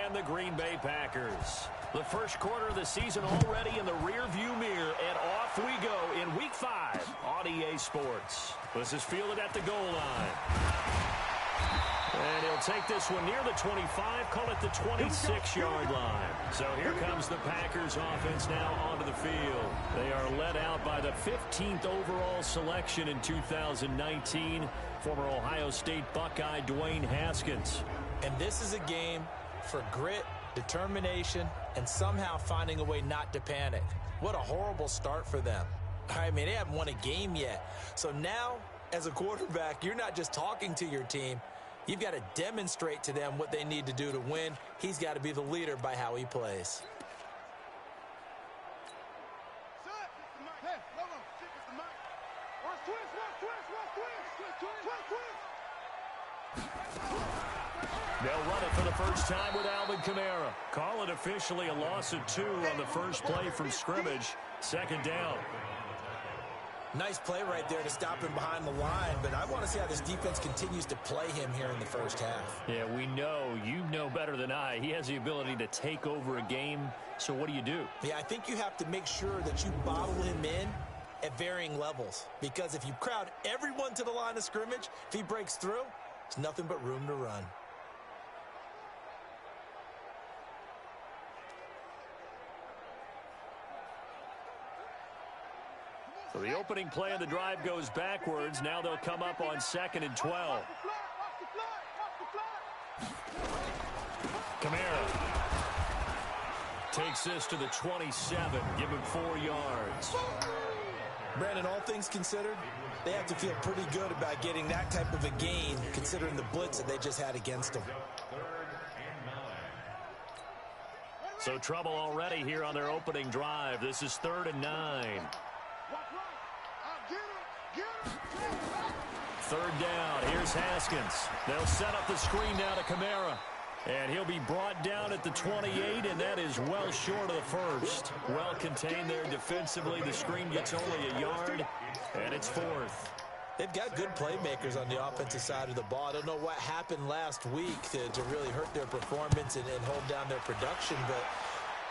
and the Green Bay Packers. The first quarter of the season already in the rearview mirror, and off we go in Week 5 on EA Sports. This is fielded at the goal line. And he'll take this one near the 25, call it the 26-yard line. So here comes the Packers offense now onto the field. They are led out by the 15th overall selection in 2019, former Ohio State Buckeye Dwayne Haskins. And this is a game for grit, determination, and somehow finding a way not to panic. What a horrible start for them. I mean, they haven't won a game yet. So now, as a quarterback, you're not just talking to your team. You've got to demonstrate to them what they need to do to win. He's got to be the leader by how he plays. They'll run it for the first time with Alvin Kamara. Call it officially a loss of 2 on the first play from scrimmage. Second down. Nice play right there to stop him behind the line, but I want to see how this defense continues to play him here in the first half. Yeah, we know. You know better than I. He has the ability to take over a game, so what do you do? Yeah, I think you have to make sure that you bottle him in at varying levels, because if you crowd everyone to the line of scrimmage, if he breaks through, there's nothing but room to run. So the opening play of the drive goes backwards. Now they'll come up on 2nd and 12. Kamara takes this to the 27. Give him 4 yards. Brandon, all things considered, they have to feel pretty good about getting that type of a gain, considering the blitz that they just had against them. So trouble already here on their opening drive. This is 3rd and 9. 3rd down. Here's Haskins. They'll set up the screen now to Kamara. And he'll be brought down at the 28, and that is well short of the first. Well contained there defensively. The screen gets only a yard, and it's 4th. They've got good playmakers on the offensive side of the ball. I don't know what happened last week to really hurt their performance and hold down their production, but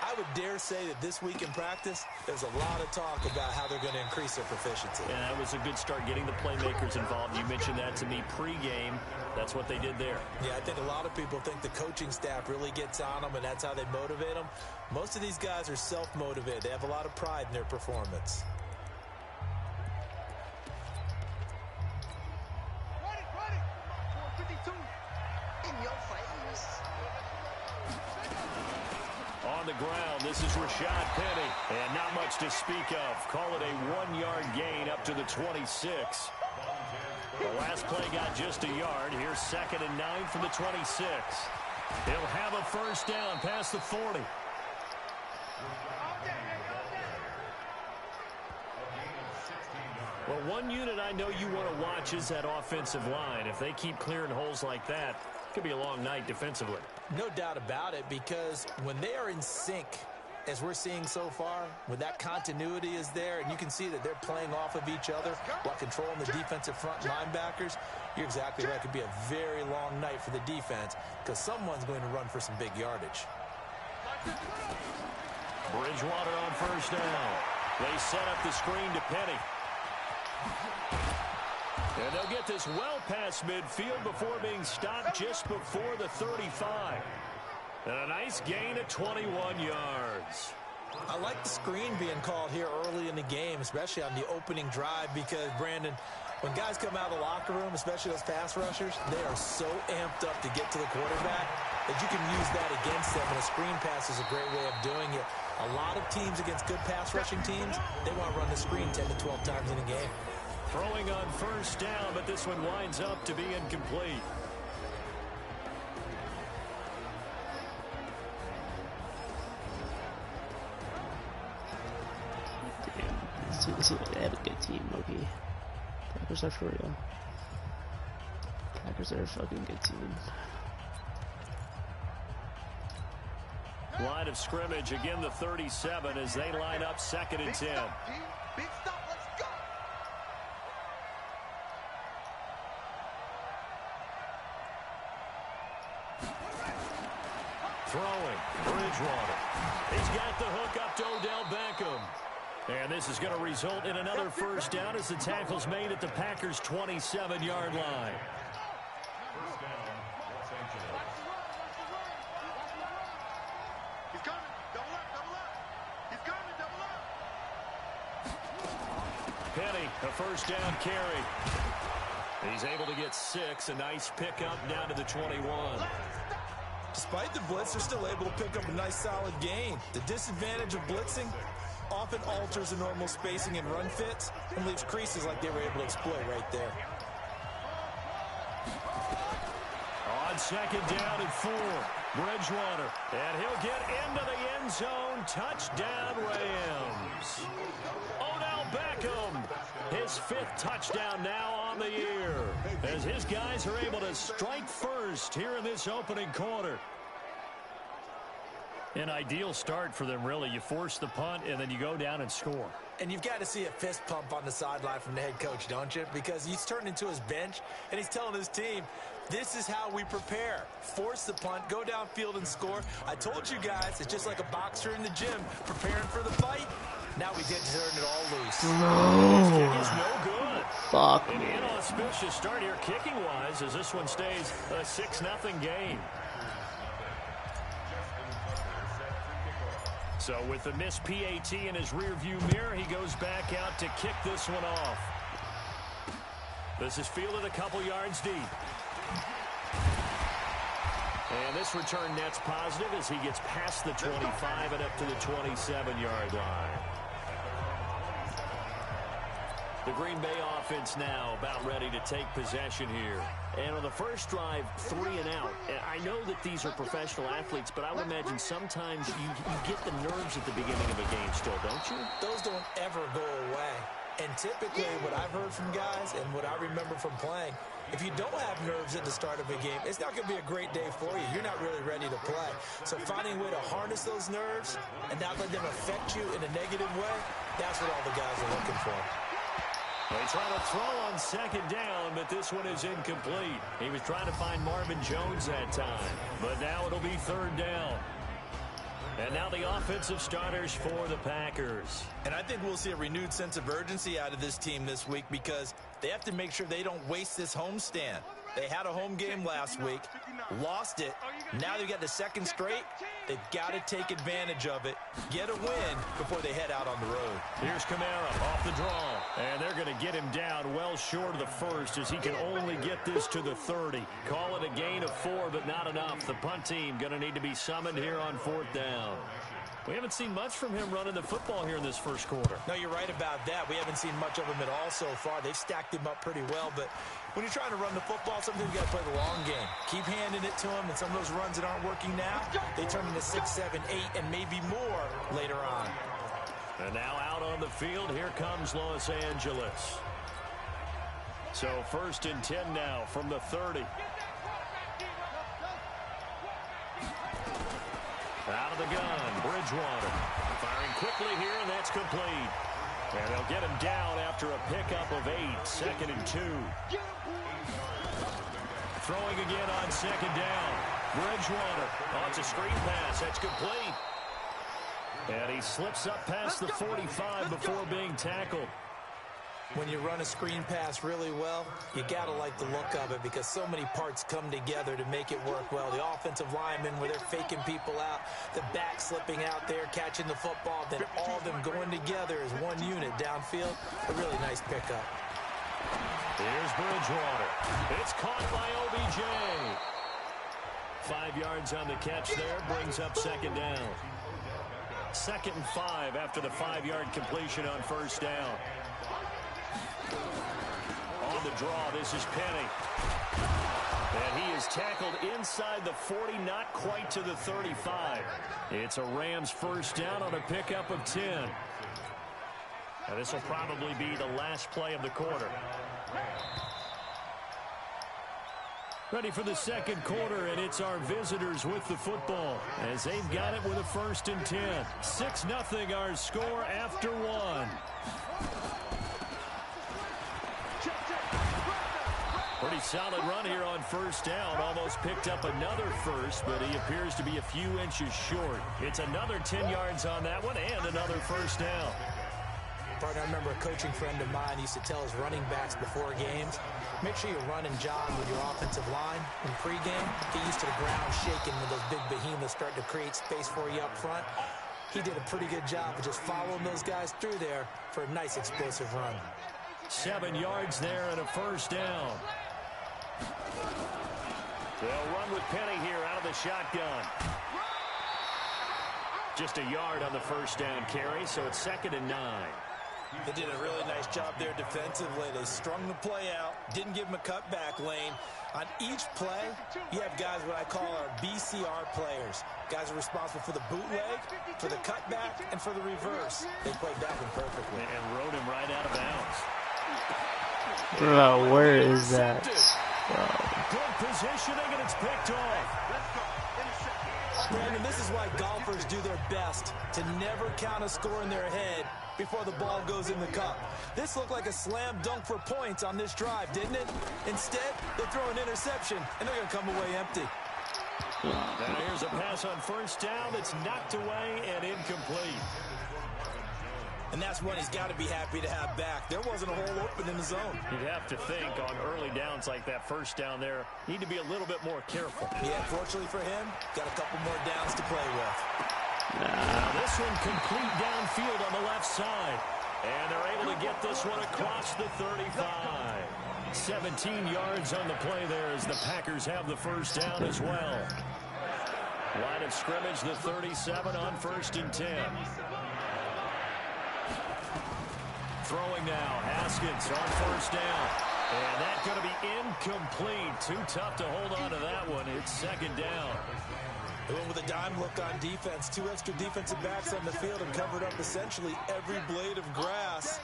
I would dare say that this week in practice, there's a lot of talk about how they're going to increase their proficiency. Yeah, that was a good start getting the playmakers involved. You mentioned that to me pregame. That's what they did there. Yeah, I think a lot of people think the coaching staff really gets on them, and that's how they motivate them. Most of these guys are self-motivated. They have a lot of pride in their performance. On the ground, this is Rashad Penny. And not much to speak of. Call it a 1-yard gain up to the 26. The last play got just a yard. Here's 2nd and 9 from the 26. He'll have a first down past the 40. Well, one unit I know you want to watch is that offensive line. If they keep clearing holes like that, it could be a long night defensively. No doubt about it, because when they are in sync, as we're seeing so far, when that continuity is there, and you can see that they're playing off of each other while controlling the defensive front linebackers, you're exactly right. It could be a very long night for the defense because someone's going to run for some big yardage. Bridgewater on first down. They set up the screen to Penny. And they'll get this well past midfield before being stopped just before the 35. And a nice gain of 21 yards. I like the screen being called here early in the game, especially on the opening drive, because, Brandon, when guys come out of the locker room, especially those pass rushers, they are so amped up to get to the quarterback that you can use that against them, and a screen pass is a great way of doing it. A lot of teams against good pass rushing teams, they want to run the screen 10 to 12 times in a game. Throwing on first down, but this one winds up to be incomplete. They have a good team, Loki. Packers are for real. Packers are a fucking good team. Line of scrimmage, again the 37 as they line up 2nd and 10. Big stop, let's go! Throw throwing. Bridgewater. He's got the hook up to Odell Beckham. And this is going to result in another first down as the tackle's made at the Packers' 27-yard line. He's coming. Double up, double up. He's coming, double up. Penny, a first down carry. He's able to get 6. A nice pickup down to the 21. Despite the blitz, they're still able to pick up a nice solid gain. The disadvantage of blitzing often alters the normal spacing and run fits and leaves creases like they were able to exploit right there. On second down and 4, Bridgewater. And he'll get into the end zone. Touchdown, Rams. Odell Beckham, his 5th touchdown now on the year, as his guys are able to strike first here in this opening quarter. An ideal start for them, really. You force the punt, and then you go down and score. And you've got to see a fist pump on the sideline from the head coach, don't you? Because he's turned into his bench, and he's telling his team, this is how we prepare. Force the punt, go downfield and score. I told you guys, it's just like a boxer in the gym preparing for the fight. Now we get to turn it all loose. This kick is no good. Fuck. An inauspicious start here kicking-wise as this one stays a 6-0 game. So with the missed PAT in his rearview mirror, he goes back out to kick this one off. This is fielded a couple yards deep. And this return net's positive as he gets past the 25 and up to the 27-yard line. The Green Bay offense now about ready to take possession here. And on the first drive, 3 and out. And I know that these are professional athletes, but I would imagine sometimes you get the nerves at the beginning of a game still, don't you? Those don't ever go away. And typically what I've heard from guys and what I remember from playing, if you don't have nerves at the start of a game, it's not going to be a great day for you. You're not really ready to play. So finding a way to harness those nerves and not let them affect you in a negative way, that's what all the guys are looking for. They try to throw on second down, but this one is incomplete. He was trying to find Marvin Jones that time, but now it'll be 3rd down. And now the offensive starters for the Packers. And I think we'll see a renewed sense of urgency out of this team this week because they have to make sure they don't waste this homestand. They had a home game last week, lost it. Now they've got the 2nd straight. They've got to take advantage of it, get a win before they head out on the road. Here's Kamara off the draw, and they're going to get him down well short of the 1st as he can only get this to the 30. Call it a gain of 4, but not enough. The punt team going to need to be summoned here on 4th down. We haven't seen much from him running the football here in this first quarter. No, you're right about that. We haven't seen much of him at all so far. They've stacked him up pretty well, but when you're trying to run the football, sometimes you got to play the long game. Keep handing it to him, and some of those runs that aren't working now, they turn into 6, 7, 8, and maybe more later on. And now out on the field, here comes Los Angeles. So 1st and 10 now from the 30. Out of the gun, Bridgewater. Firing quickly here, and that's complete. And they'll get him down after a pickup of 8, 2nd and 2. Throwing again on 2nd down. Bridgewater. Oh, it's a screen pass. That's complete. And he slips up past the 45 before being tackled. When you run a screen pass really well, you got to like the look of it because so many parts come together to make it work well. The offensive linemen, where they're faking people out, the back slipping out there, catching the football, then all of them going together as one unit downfield. A really nice pickup. Here's Bridgewater. It's caught by OBJ. 5 yards on the catch there, brings up 2nd down. 2nd and 5 after the 5-yard completion on 1st down. On the draw, this is Penny. And he is tackled inside the 40, not quite to the 35. It's a Rams 1st down on a pickup of 10. Now this will probably be the last play of the quarter. Ready for the 2nd quarter, and it's our visitors with the football as they've got it with a 1st and 10. 6-0 our score after 1. Pretty solid run here on first down. Almost picked up another first, but he appears to be a few inches short. It's another 10 yards on that one and another first down. Partner, I remember a coaching friend of mine used to tell his running backs before games, make sure you run and jog with your offensive line in pregame. Get used to the ground shaking when those big behemoths start to create space for you up front. He did a pretty good job of just following those guys through there for a nice explosive run. 7 yards there and a first down. They'll run with Penny here out of the shotgun. Just a yard on the first down carry, so it's 2nd and 9. They did a really nice job there defensively. They strung the play out, didn't give him a cutback lane. On each play, you have guys what I call our BCR players. Guys are responsible for the bootleg, for the cutback, and for the reverse. They played that one perfectly. And rode him right out of bounds. Bro, where is that? Good positioning, and it's picked off. Brandon, this is why golfers do their best to never count a score in their head before the ball goes in the cup. This looked like a slam dunk for points on this drive, didn't it? Instead, they throw an interception, and they're going to come away empty. Now here's a pass on first down that's knocked away and incomplete. And that's one he's got to be happy to have back. There wasn't a hole open in the zone. You'd have to think on early downs like that first down there, need to be a little bit more careful. Yeah, fortunately for him, got a couple more downs to play with. Now this one complete downfield on the left side. And they're able to get this one across the 35. 17 yards on the play there as the Packers have the first down as well. Line of scrimmage, the 37 on 1st and 10. Throwing now, Haskins on first down. And that's going to be incomplete. Too tough to hold on to that one. It's 2nd down. They went with a dime look on defense. 2 extra defensive backs on the field and covered up essentially every blade of grass.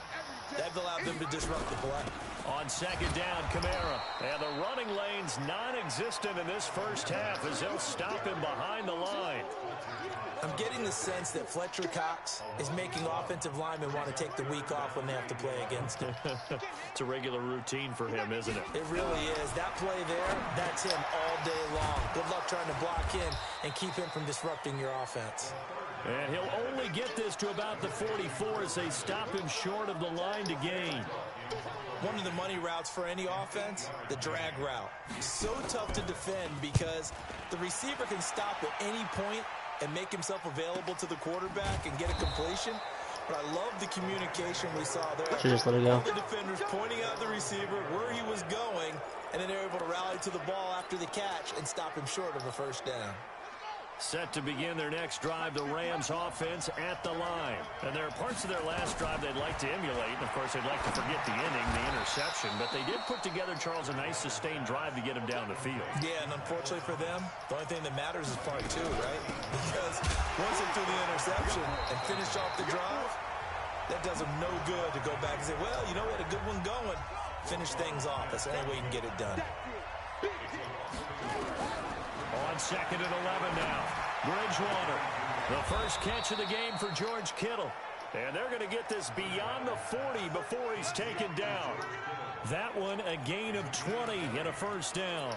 That allowed them to disrupt the play. On 2nd down, Kamara. And the running lane's non-existent in this first half as they'll stop him behind the line. I'm getting the sense that Fletcher Cox is making offensive linemen want to take the week off when they have to play against him. It's a regular routine for him, isn't it? It really is. That play there, that's him all day long. Good luck trying to block in and keep him from disrupting your offense. And he'll only get this to about the 44 as they stop him short of the line to gain. One of the money routes for any offense, the drag route. So tough to defend because the receiver can stop at any point and make himself available to the quarterback and get a completion. But I love the communication we saw there. Should just let it go. All the defenders pointing out the receiver, where he was going, and then they're able to rally to the ball after the catch and stop him short of a first down. Set to begin their next drive, the Rams offense at the line. And there are parts of their last drive they'd like to emulate. And, of course, they'd like to forget the inning, the interception. But they did put together, Charles, a nice sustained drive to get him down the field. Yeah, and unfortunately for them, the only thing that matters is part 2, right? Because once they threw the interception and finished off the drive, that does them no good to go back and say, well, you know, we had a good one going. Finish things off. That's the only way you can get it done. On 2nd and 11 now. Bridgewater. The first catch of the game for George Kittle. And they're going to get this beyond the 40 before he's taken down. That one a gain of 20 and a first down.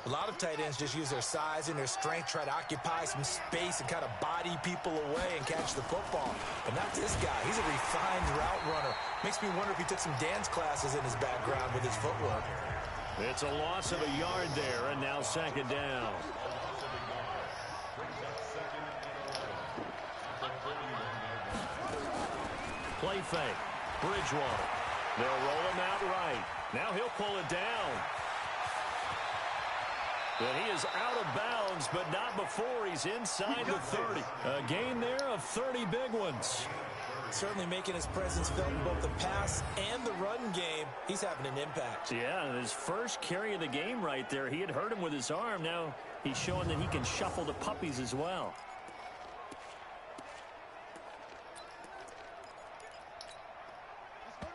A lot of tight ends just use their size and their strength, try to occupy some space and kind of body people away and catch the football. But not this guy. He's a refined route runner. Makes me wonder if he took some dance classes in his background with his footwork. It's a loss of a yard there, and now 2nd down. Play fake. Bridgewater. They'll roll him out right. Now he'll pull it down. But he is out of bounds, but not before he's inside the 30. A gain there of 30 big ones. Certainly making his presence felt in both the pass and the run game. He's having an impact. Yeah, and his first carry of the game right there, he had hurt him with his arm. Now he's showing that he can shuffle the puppies as well.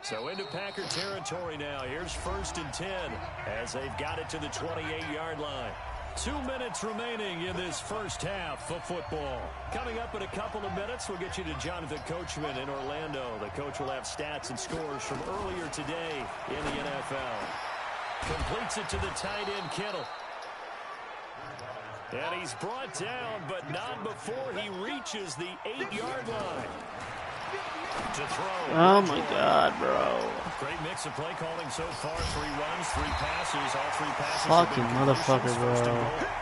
So into Packer territory now. Here's 1st and 10 as they've got it to the 28-yard line. 2 minutes remaining in this first half of football. Coming up in a couple of minutes, we'll get you to Jonathan Coachman in Orlando. The coach will have stats and scores from earlier today in the NFL. Completes it to the tight end, Kittle. And he's brought down, but not before he reaches the 8-yard line. To throw. Oh my God, bro. Great mix of play calling so far. 3 runs, 3 passes. All 3 passes. Fucking motherfucker, bro.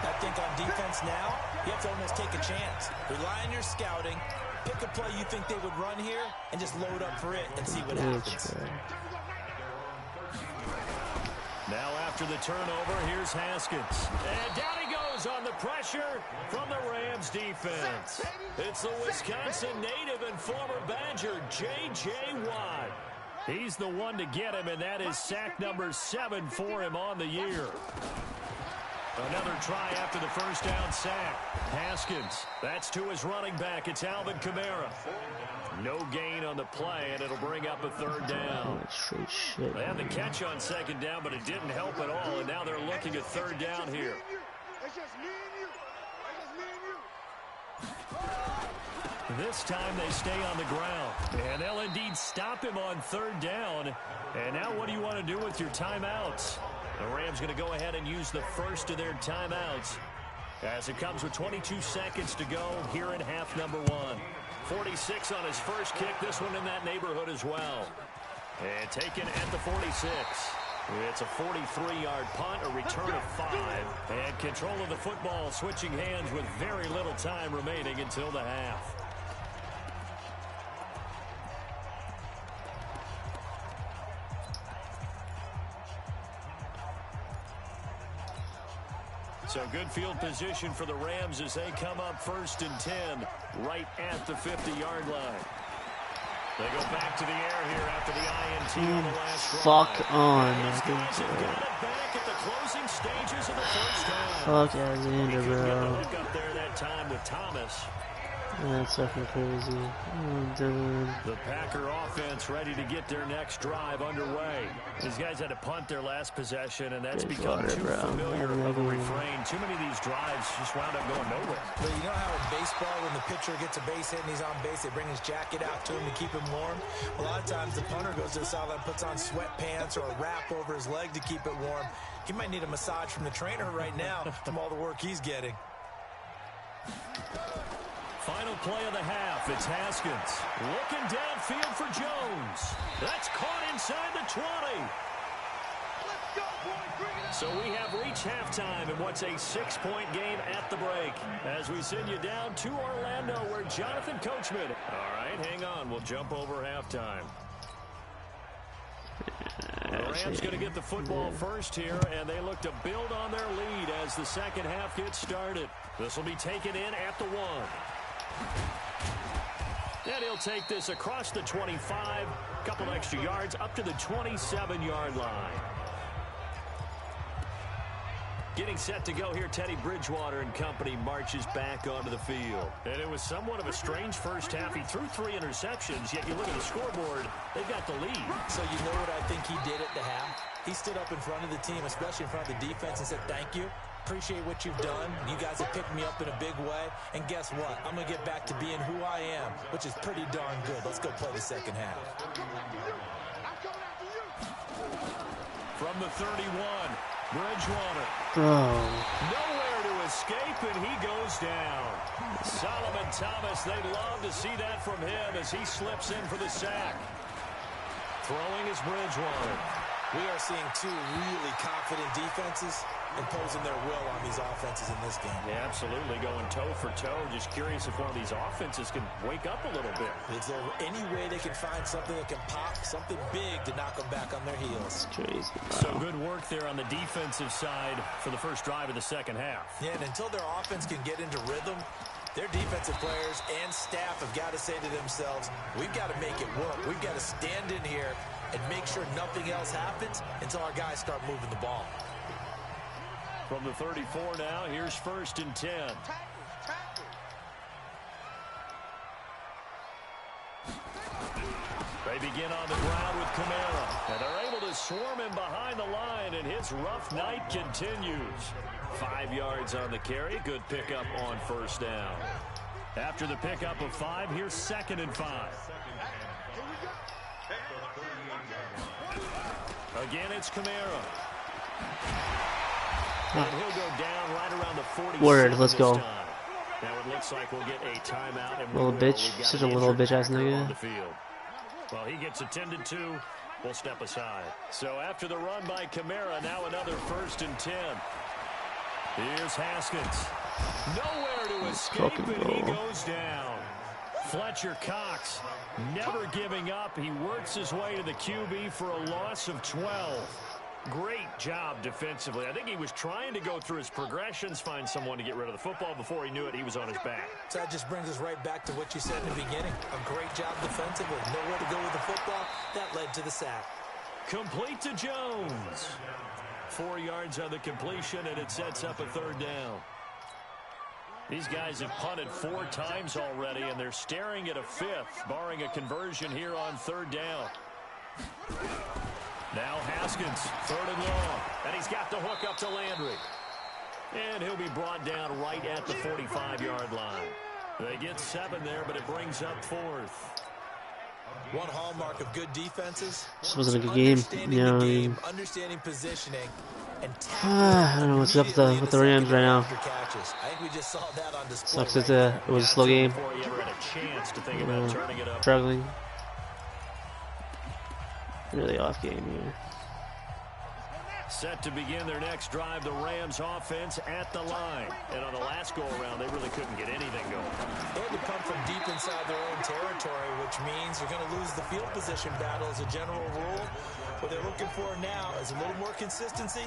I think on defense now, you have to almost take a chance. Rely on your scouting. Pick a play you think they would run here and just load up for it and see what happens. Now after the turnover, here's Haskins. And down he goes on the pressure from the Rams defense. It's the Wisconsin native and former Badger, J.J. Watt. He's the one to get him, and that is sack number 7 for him on the year. Another try after the first down sack. Haskins, that's to his running back. It's Alvin Kamara. No gain on the play, and it'll bring up a 3rd down. Straight shit. They had the catch on 2nd down, but it didn't help at all, and now they're looking at 3rd down here. It's just me and you. It's just me and you. This time they stay on the ground, and they'll indeed stop him on 3rd down. And now what do you want to do with your timeouts? The Rams going to go ahead and use the first of their timeouts as it comes with 22 seconds to go here in half number 1. 46 on his first kick. This one in that neighborhood as well. And taken at the 46. It's a 43-yard punt, a return of 5. And control of the football switching hands with very little time remaining until the half. So good field position for the Rams as they come up 1st and 10 right at the 50-yard line. They go back to the air here after the INT on the last drive. Fuck on. These guys have got it back at the closing stages of the first half. Fuck Alexander, Get the bro. hook up there that time with Thomas. That's fucking crazy. Oh, dude. The Packer offense ready to get their next drive underway. These guys had to punt their last possession, and that's Good become water, too bro. familiar of a refrain. Too many of these drives just wound up going nowhere. But you know how in baseball, when the pitcher gets a base hit and he's on base, they bring his jacket out to him to keep him warm? A lot of times the punter goes to the sideline, puts on sweatpants or a wrap over his leg to keep it warm. He might need a massage from the trainer right now from all the work he's getting. Final play of the half. It's Haskins looking downfield for Jones. That's caught inside the 20. Let's go, boys. Bring it up. So we have reached halftime in what's a 6-point game at the break. As we send you down to Orlando where Jonathan Coachman. All right, hang on. We'll jump over halftime. The Rams going to get the football first here, and they look to build on their lead as the second half gets started. This will be taken in at the 1. And he'll take this across the 25, couple extra yards up to the 27-yard line. Getting set to go here, Teddy Bridgewater and company marches back onto the field. And it was somewhat of a strange first half. He threw 3 interceptions, yet you look at the scoreboard, they've got the lead. So you know what I think he did at the half? He stood up in front of the team, especially in front of the defense, and said, thank you. Appreciate what you've done. You guys have picked me up in a big way. And guess what? I'm going to get back to being who I am, which is pretty darn good. Let's go play the second half. I'm coming after you. From the 31, Bridgewater. Bro. Nowhere to escape, and he goes down. Solomon Thomas, they'd love to see that from him as he slips in for the sack. Throwing is Bridgewater. We are seeing 2 really confident defenses imposing their will on these offenses in this game. Yeah, absolutely, going toe for toe. Just curious if one of these offenses can wake up a little bit. Is there any way they can find something that can pop, something big to knock them back on their heels? Crazy, bro. So good work there on the defensive side for the first drive of the second half. Yeah, and until their offense can get into rhythm, their defensive players and staff have got to say to themselves, we've got to make it work. We've got to stand in here and make sure nothing else happens until our guys start moving the ball. From the 34 now, here's 1st and 10. They begin on the ground with Kamara, and they're able to swarm him behind the line, and his rough night continues. 5 yards on the carry. Good pickup on first down. After the pickup of 5, here's 2nd and 5. Again, it's Kamara. And he'll go down right around the 40. Word, let's go. Now it looks like we'll get a timeout. And Little bitch. Such a little bitch ass nigga. Well, he gets attended to. We'll step aside. So after the run by Kamara, now another 1st and 10. Here's Haskins. Nowhere to escape, and he goes down. Fletcher Cox never giving up. He works his way to the QB for a loss of 12. Great job defensively. I think he was trying to go through his progressions, find someone to get rid of the football. Before he knew it, he was on his back. So that just brings us right back to what you said in the beginning. A great job defensively. Nowhere to go with the football. That led to the sack. Complete to Jones. 4 yards on the completion, and it sets up a 3rd down. These guys have punted 4 times already, and they're staring at a 5th, barring a conversion here on 3rd down. Now Haskins, 3rd and long, and he's got the hook up to Landry. And he'll be brought down right at the 45-yard line. They get 7 there, but it brings up 4th. One hallmark of good defenses. This wasn't a good game. Understanding the game, understanding positioning, and I don't know what's up with the Rams right now. I think we just saw that on display. Sucks it was a slow game. Struggling. Really off game here. Set to begin their next drive, the Rams offense at the line. And on the last go-around, they really couldn't get anything going. They had to come from deep inside their own territory, which means they're going to lose the field position battle as a general rule. What they're looking for now is a little more consistency,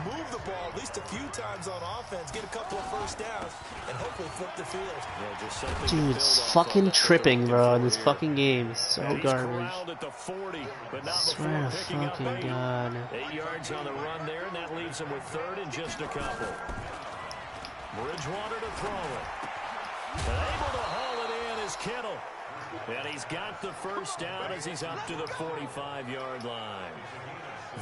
move the ball at least a few times on offense, get a couple of 1st downs, and hopefully flip the field. Yeah, dude, it's fucking tripping, bro, in this fucking game. It's so garbage. At the 40, but not swear to fucking God. 8 yards on the run there, and that leaves him with 3rd and just a couple. Bridgewater to throw it. And able to haul it in is Kittle. And he's got the 1st down as he's up to the 45-yard line.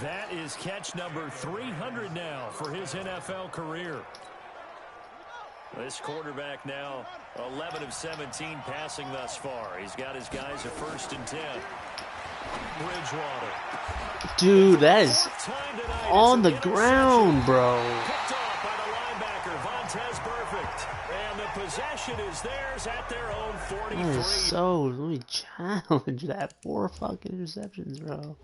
That is catch number 300 now for his NFL career. This quarterback now 11 of 17 passing thus far. He's got his guys a 1st and 10. Bridgewater. Dude, that is on the ground, bro. Picked off by the linebacker, Vontaze Burfict. And the possession is theirs at their own 43. That is so, let me challenge that. 4 fucking interceptions, bro.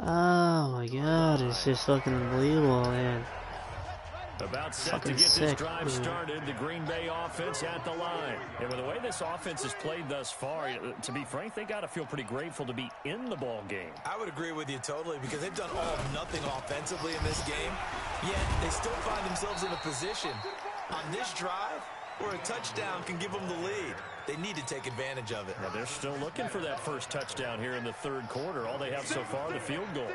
Oh my God, it's just fucking unbelievable, man. About set fucking to get sick, this drive started, the Green Bay offense at the line. And with the way this offense has played thus far, to be frank, they got to feel pretty grateful to be in the ball game. I would agree with you totally, because they've done all or nothing offensively in this game, yet they still find themselves in a position on this drive where a touchdown can give them the lead. They need to take advantage of it. Now they're still looking for that 1st touchdown here in the 3rd quarter. All they have so far, the field goal.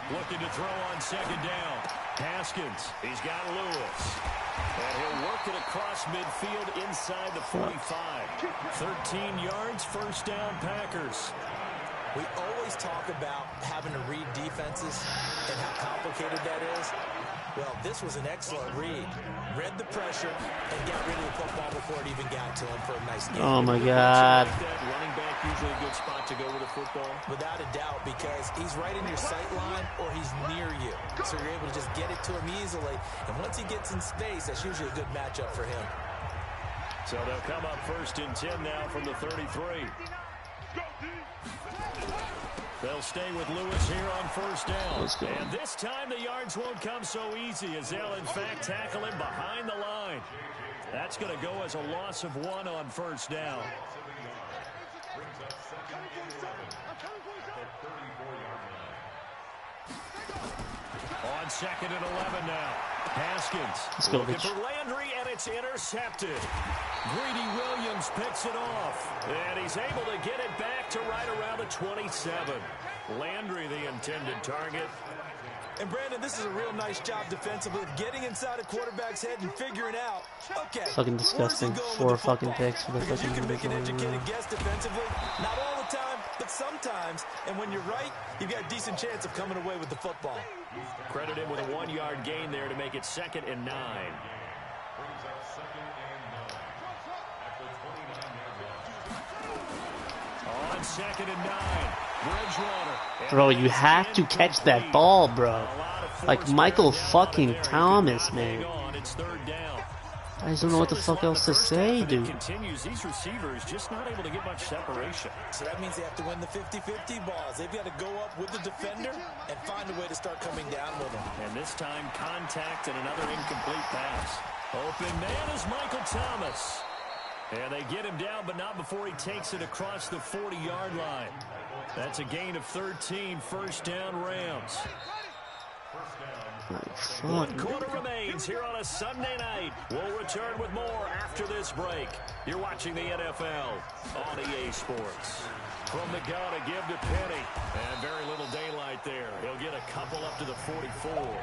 Looking to throw on 2nd down. Haskins, he's got Lewis. And he'll work it across midfield inside the 45. 13 yards, 1st down, Packers. We always talk about having to read defenses and how complicated that is. Well, this was an excellent read. Read the pressure and got rid of the football before it even got to him for a nice game. Oh my God. Running back usually a good spot to go with a football. Without a doubt, because he's right in your sight line or he's near you. So you're able to just get it to him easily. And once he gets in space, that's usually a good matchup for him. So they'll come up 1st and 10 now from the 33. They'll stay with Lewis here on 1st down. And this time the yards won't come so easy as they'll, in fact, tackle him behind the line. That's going to go as a loss of 1 on 1st down. On 2nd and 11 now. Haskins looking for Landry, and it's intercepted. Greedy Williams picks it off, and he's able to get it back to right around the 27. Landry, the intended target. And Brandon, this is a real nice job defensively of getting inside a quarterback's head and figuring out, okay, Fucking disgusting. 4 fucking picks for the because you fucking can make an Big educated Blue. guess defensively, not all the time, but sometimes. And when you're right, you've got a decent chance of coming away with the football. Credit him with a 1-yard gain there to make it 2nd and 9. On 2nd and 9, Bridgewater. Bro, you have to catch that ball, bro. Like Michael fucking Thomas, man. It's 3rd down. I just don't know what the fuck else to say, dude. Continues. These receivers just not able to get much separation. So that means they have to win the 50-50 balls. They've got to go up with the defender and find a way to start coming down with them. And this time, contact and another incomplete pass. Open man is Michael Thomas. And they get him down, but not before he takes it across the 40-yard line. That's a gain of 13, 1st down Rams. Like, fuck. 1 quarter remains here on a Sunday night. We'll return with more after this break. You're watching the NFL on EA Sports. From the gun, a give to Penny. And very little daylight there. He'll get a couple up to the 44.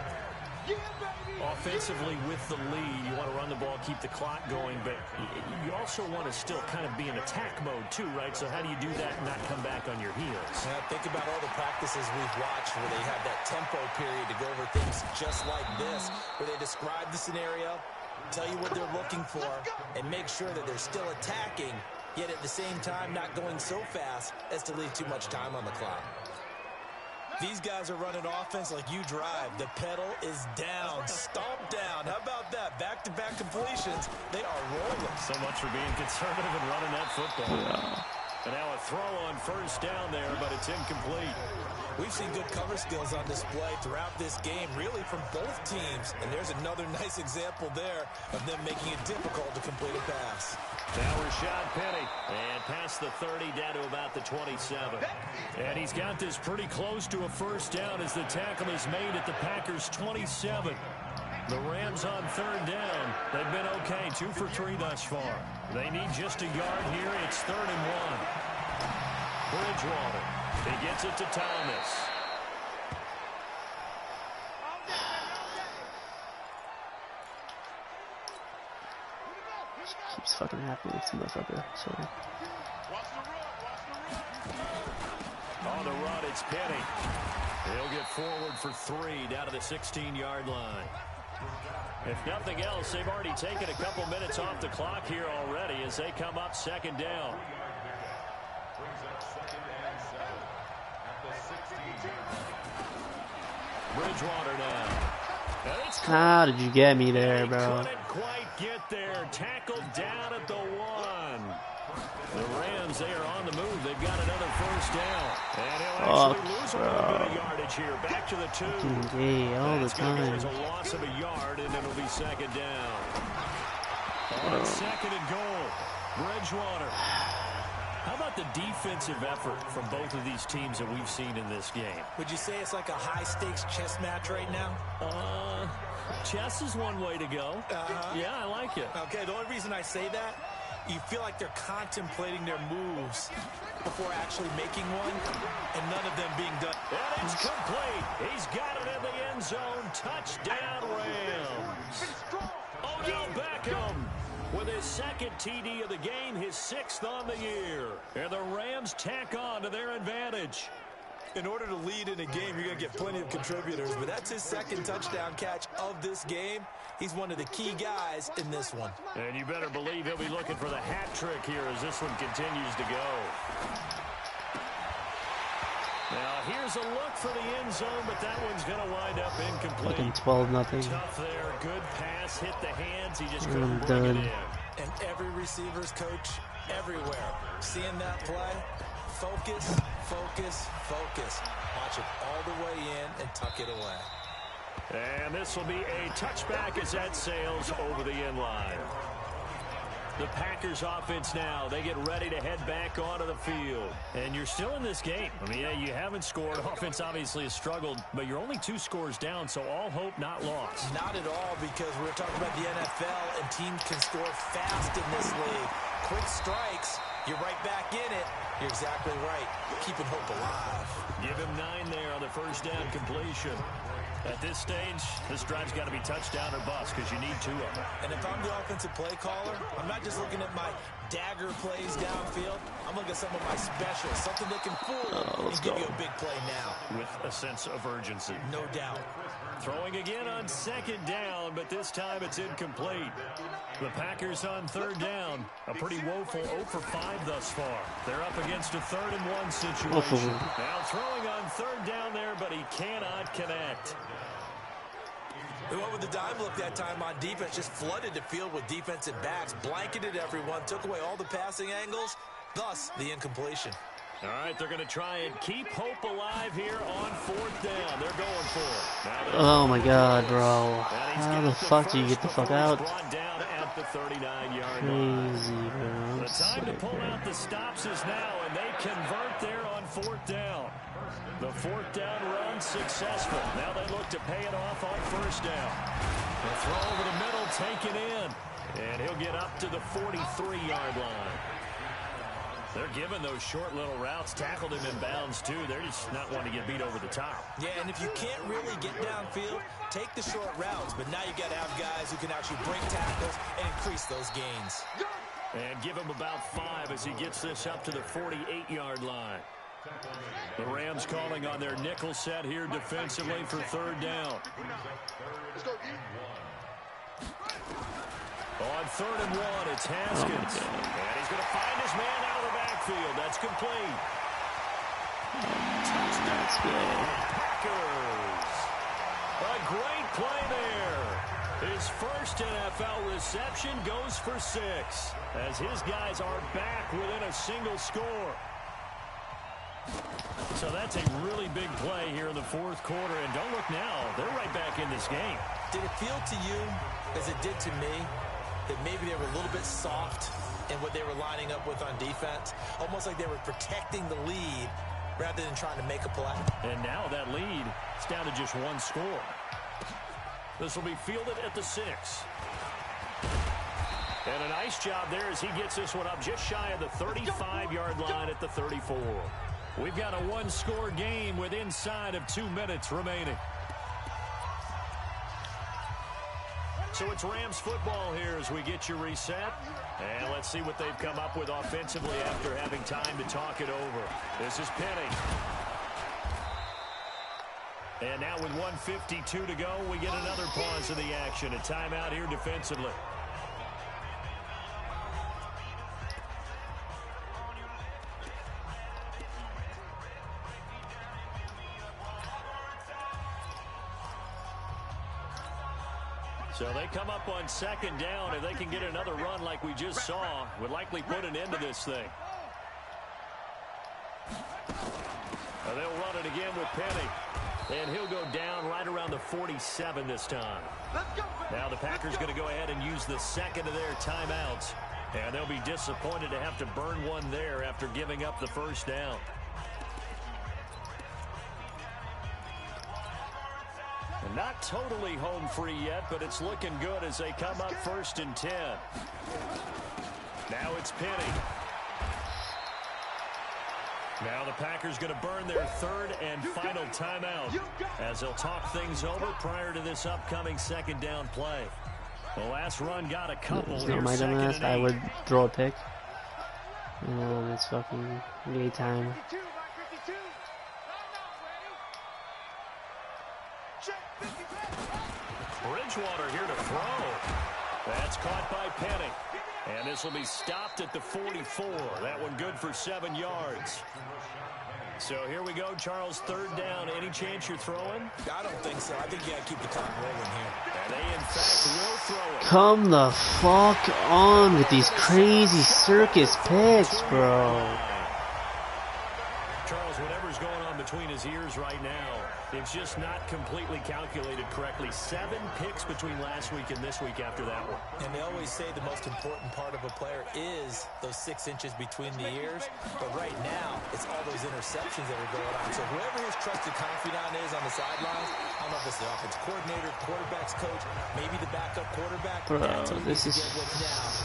Offensively with the lead, you want to run the ball, keep the clock going, but you also want to still kind of be in attack mode too, right? So how do you do that and not come back on your heels? Now, think about all the practices we've watched where they have that tempo period to go over things just like this, where they describe the scenario, tell you what they're looking for, and make sure that they're still attacking, yet at the same time not going so fast as to leave too much time on the clock. These guys are running offense like you drive. The pedal is down, stomp down. How about that? Back-to-back completions. They are rolling. So much for being conservative and running that football. And now a throw on 1st down there, but it's incomplete. We've seen good cover skills on display throughout this game, really from both teams. And there's another nice example there of them making it difficult to complete a pass. Now Rashad Penny, and past the 30 down to about the 27. And he's got this pretty close to a 1st down as the tackle is made at the Packers' 27. The Rams on 3rd down. They've been okay, 2 for 3 thus far. They need just a yard here. It's 3rd and 1. Bridgewater, he gets it to Thomas. Keeps fucking happening with motherfucker. Sorry. On the run, it's Penny. He'll get forward for 3 down to the 16-yard line. If nothing else, they've already taken a couple minutes off the clock here already as they come up 2nd down. Bridgewater now. How did you get me there, bro? Couldn't quite get there. Tackled down at the 1. The Rams, they are on the move. They've got another 1st down. And he'll actually lose a little bit of yardage here. Back to the 2. Yeah, all the time. There's a loss of a yard, and it'll be 2nd down. On 2nd and goal, Bridgewater. How about the defensive effort from both of these teams that we've seen in this game? Would you say it's like a high-stakes chess match right now? Chess is one way to go. Yeah, I like it. Okay, the only reason I say that, you feel like they're contemplating their moves before actually making one, and none of them being done. And it's complete. He's got it in the end zone. Touchdown, Rams. Odell Beckham with his 2nd TD of the game, his 6th on the year. And the Rams tack on to their advantage. In order to lead in a game, you're going to get plenty of contributors, but that's his 2nd touchdown catch of this game. He's one of the key guys in this one. And you better believe he'll be looking for the hat trick here as this one continues to go. Now, here's a look for the end zone, but that one's going to wind up incomplete. Fucking 12-0. Tough there. Good pass. Hit the hands. He just I'm couldn't bring it done. in. And every receiver's coach everywhere, seeing that play, focus, focus, focus. Watch it all the way in and tuck it away. And this will be a touchback as that sails over the end line. The Packers offense now, they get ready to head back onto the field. And you're still in this game. I mean, yeah, you haven't scored. Offense obviously has struggled, but you're only 2 scores down, so all hope not lost. Not at all, because we're talking about the NFL, and teams can score fast in this league. Quick strikes, you're right back in it. You're exactly right. Keeping hope alive. Give him 9 there on the 1st down completion. At this stage, this drive's got to be touchdown or bust because you need 2 of them. And if I'm the offensive play caller, I'm not just looking at my dagger plays downfield. I'm looking at some of my specials, something that can fool you and give you a big play now. With a sense of urgency. No doubt. Throwing again on 2nd down, but this time it's incomplete. The Packers on 3rd down. A pretty woeful 0 for 5 thus far. They're up against a 3rd and 1 situation. Now throwing on 3rd down there, but he cannot connect. They went with the dime look that time on defense, just flooded the field with defensive backs, blanketed everyone, took away all the passing angles, thus the incompletion. All right, they're going to try and keep hope alive here on 4th down. They're going for it. Oh my god, bro. How the fuck do you get the fuck out? Brought down at the 39-yard Crazy, line. bro. The time to pull out the stops is now, and they convert there on 4th down. The 4th down run successful. Now they look to pay it off on 1st down. The throw over the middle taken in, and he'll get up to the 43-yard line. They're giving those short little routes, tackled him in bounds too. They're just not wanting to get beat over the top. Yeah, and if you can't really get downfield, take the short routes. But now you've got to have guys who can actually break tackles and increase those gains. And give him about 5 as he gets this up to the 48-yard line. The Rams calling on their nickel set here defensively for 3rd down. On 3rd and 1, it's Haskins. And he's going to find his man out of the backfield. That's complete. Touchdown, Packers. A great play there. His first NFL reception goes for 6 as his guys are back within a single score. So that's a really big play here in the 4th quarter. And don't look now, they're right back in this game. Did it feel to you, as it did to me, that maybe they were a little bit soft in what they were lining up with on defense? Almost like they were protecting the lead rather than trying to make a play. And now that lead is down to just 1 score. This will be fielded at the 6. And a nice job there as he gets this one up just shy of the 35-yard line at the 34. We've got a 1-score game with inside of 2 minutes remaining. So it's Rams football here as we get you reset. And let's see what they've come up with offensively after having time to talk it over. This is Penny. And now with 1:52 to go, we get another pause of the action. A timeout here defensively. So they come up on 2nd down. If they can get another run like we just saw, would likely put an end to this thing. They'll run it again with Penny. And he'll go down right around the 47 this time. Now the Packers going to go ahead and use the 2nd of their timeouts. And they'll be disappointed to have to burn one there after giving up the 1st down. Not totally home free yet, but it's looking good as they come up 1st and 10. Now it's Penny. Now the Packers going to burn their 3rd and final timeout as they'll talk things over prior to this upcoming 2nd down play. The last run got a couple. It's not my dumbass. I would throw a pick. And it's fucking gay time. Bridgewater here to throw. That's caught by Penny. And this will be stopped at the 44. That one good for 7 yards. So here we go, Charles, 3rd down. Any chance you're throwing? I don't think so. I think you got to keep the clock rolling here. And they, in fact, will throw it. Come the fuck on with these crazy circus picks, bro. Charles, whatever's going on between his ears right now, it's just not completely calculated correctly. 7 picks between last week and this week after that one. And they always say the most important part of a player is those 6 inches between the ears. But right now, it's all those interceptions that are going on. So whoever his trusted confidant is on the sidelines, I don't know if it's the offensive coordinator, quarterback's coach, maybe the backup quarterback. Bro, this is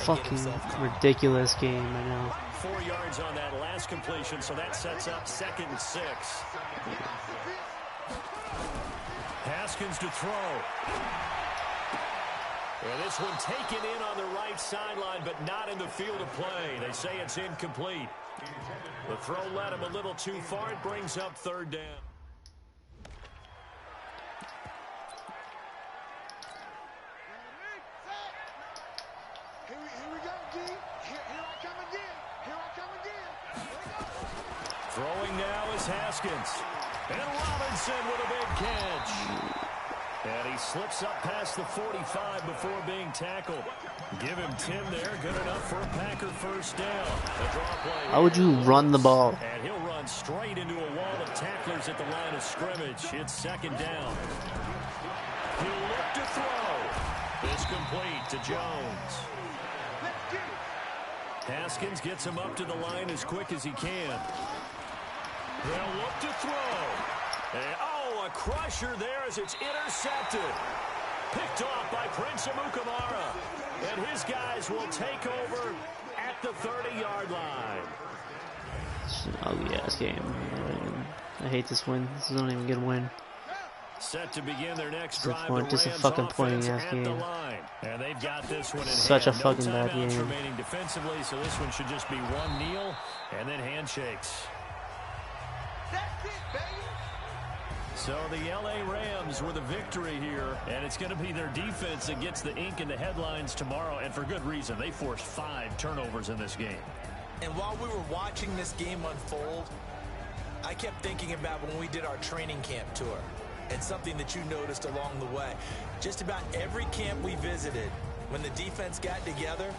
fucking ridiculous game right now. 4 yards on that last completion, so that sets up 2nd and 6. Haskins to throw. And this one taken in on the right sideline, but not in the field of play. They say it's incomplete. The throw led him a little too far. It brings up third down. Here we go, D. Here I come again. Here I come again. Here we go. Throwing now is Haskins. And Robinson with a big catch. And he slips up past the 45 before being tackled. Give him 10 there. Good enough for a Packer first down. The draw play. How would you run the ball? And he'll run straight into a wall of tacklers at the line of scrimmage. It's second down. He'll look to throw. It's complete to Jones. Haskins gets him up to the line as quick as he can. They'll look to throw. And, a crusher there as it's intercepted. Picked off by Prince Amukamara. And his guys will take over at the 30-yard line. It's an ugly-ass game. I hate this win. This is not even a good win. Set to begin their next drive. Just a fucking pointing-ass game. And they've got this one in Such hand. a fucking no bad timeouts game. remaining defensively, so this one should just be one kneel and then handshakes. That's it, baby. So the L.A. Rams with a victory here, and it's going to be their defense that gets the ink in the headlines tomorrow, and for good reason. They forced 5 turnovers in this game. And while we were watching this game unfold, I kept thinking about when we did our training camp tour, and something that you noticed along the way. Just about every camp we visited, when the defense got together,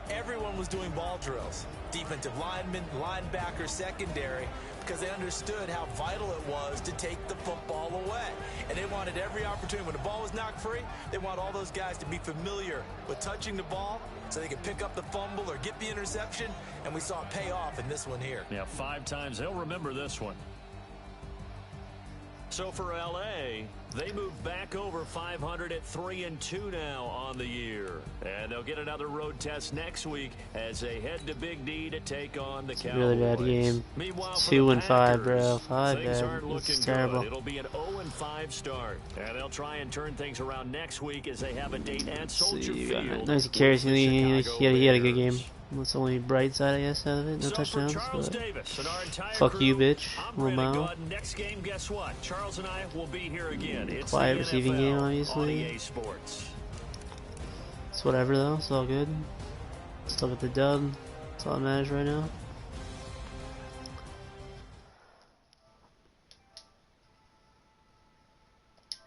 everyone was doing ball drills. Defensive linemen, linebackers, secondary, because they understood how vital it was to take the football away. And they wanted every opportunity. When the ball was knocked free, they want all those guys to be familiar with touching the ball so they could pick up the fumble or get the interception, and we saw it pay off in this one here. Yeah, 5 times. They'll remember this one. So for L.A., they move back over 500 at 3-2 now on the year. And they'll get another road test next week as they head to Big D to take on the Cowboys. Really bad game. Meanwhile, 2-5, bro. 5 things bad. aren't looking It's terrible. good. It'll be an 0-5 start. And they'll try and turn things around next week as they have a date at Soldier Field. Nice carries. He had a good game. That's the only bright side, I guess, out of it. No touchdowns. Fuck you, bitch. Lamau. Next game, guess what? Charles and I will be here again. It's Quiet receiving game, on obviously. EA Sports. It's whatever, though. It's all good. Still got the dub. That's all that matters right now.